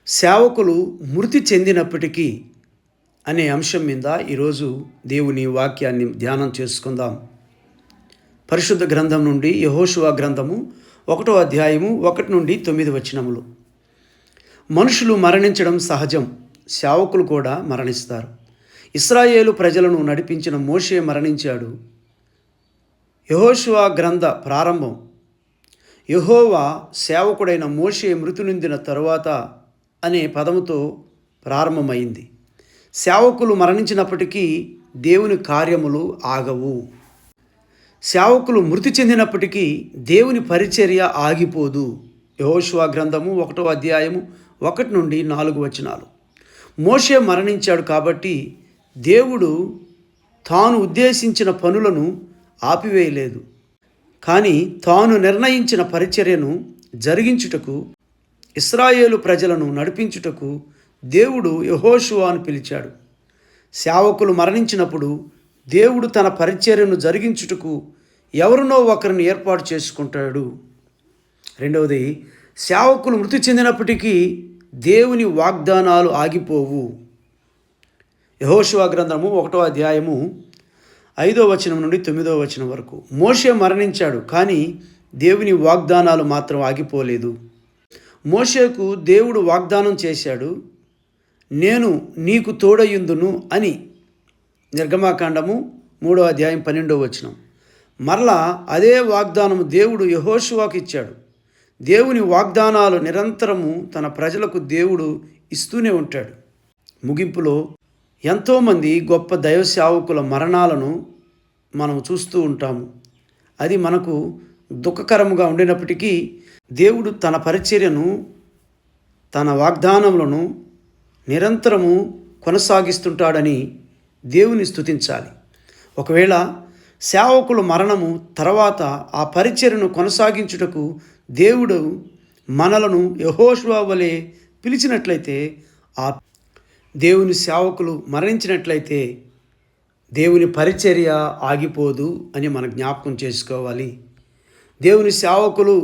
సేవకులు మృతి చెందినప్పటికీ అనే అంశం మీద ఈరోజు దేవుని వాక్యాన్ని ధ్యానం చేసుకుందాం. పరిశుద్ధ గ్రంథం నుండి యెహోషువ గ్రంథము 1వ అధ్యాయము 1 నుండి 9 వచనములు. మనుషులు మరణించడం సహజం, సేవకులు కూడా మరణిస్తారు. ఇశ్రాయేలు ప్రజలను నడిపించిన మోషే మరణించాడు. యెహోషువ గ్రంథ ప్రారంభం యెహోవా సేవకుడైన మోషే మృతి నొందిన తరువాత అనే పదముతో ప్రారంభమైంది. సేవకులు మరణించినప్పటికీ దేవుని కార్యములు ఆగవు. సేవకులు మృతి చెందినప్పటికీ దేవుని పరిచర్య ఆగిపోదు. యెహోషువ గ్రంథము 1వ అధ్యాయము 1 నుండి 4 వచనాలు. మోషే మరణించాడు కాబట్టి దేవుడు తాను ఉద్దేశించిన పనులను ఆపివేయలేదు, కానీ తాను నిర్ణయించిన పరిచర్యను జరిగించుటకు, ఇశ్రాయేలు ప్రజలను నడిపించుటకు దేవుడు యెహోషువను పిలిచాడు. సేవకులు మరణించినప్పుడు దేవుడు తన పరిచర్యను జరిగించుటకు ఎవరినో ఒకరిని ఏర్పాటు చేసుకుంటాడు. రెండవది, సేవకులు మృతి చెందినప్పటికీ దేవుని వాగ్దానాలు ఆగిపోవు. యెహోషువ గ్రంథము 1వ అధ్యాయము 5వ వచనం నుండి 9వ వచనం వరకు. మోషే మరణించాడు, కానీ దేవుని వాగ్దానాలు మాత్రం ఆగిపోలేదు. మోషేకు దేవుడు వాగ్దానం చేశాడు, నేను నీకు తోడయుందును అని. నిర్గమాకాండము 3వ అధ్యాయం 12వ వచనం. మరలా అదే వాగ్దానము దేవుడు యెహోషువకు ఇచ్చాడు. దేవుని వాగ్దానాలు నిరంతరము తన ప్రజలకు దేవుడు ఇస్తూనే ఉంటాడు. ముగింపులో ఎంతోమంది గొప్ప దైవ సేవకుల మరణాలను మనం చూస్తూ ఉంటాము. అది మనకు దుఃఖకరముగా ఉండినప్పటికీ దేవుడు తన పరిచర్యను, తన వాగ్దానములను నిరంతరము కొనసాగిస్తుంటాడని దేవుని స్తుతించాలి. ఒకవేళ సేవకుల మరణము తర్వాత ఆ పరిచర్యను కొనసాగించుటకు దేవుడు మనలను యెహోషువ వలె పిలిచినట్లయితే, ఆ దేవుని సేవకులు మరణించినట్లయితే దేవుని పరిచర్య ఆగిపోదు అని మనం జ్ఞాపకం చేసుకోవాలి. దేవుని సేవకులు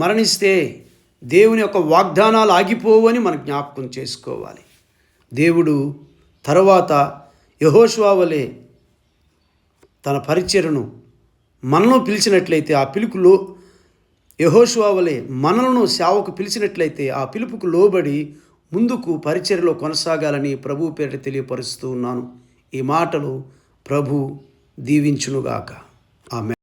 మరణిస్తే దేవుని యొక్క వాగ్దానాలు ఆగిపోవు అని మనం జ్ఞాపకం చేసుకోవాలి. దేవుడు తరువాత యెహోషువ వలె తన పరిచర్యను మనను పిలిచినట్లయితే, ఆ పిలుపులో యెహోషువ వలె మనలను సేవకు పిలిచినట్లయితే ఆ పిలుపుకు లోబడి ముందుకు పరిచర్యలో కొనసాగాలని ప్రభు పేరిట తెలియపరుస్తూ ఉన్నాను. ఈ మాటలు ప్రభు దీవించునుగాక. ఆమేన్.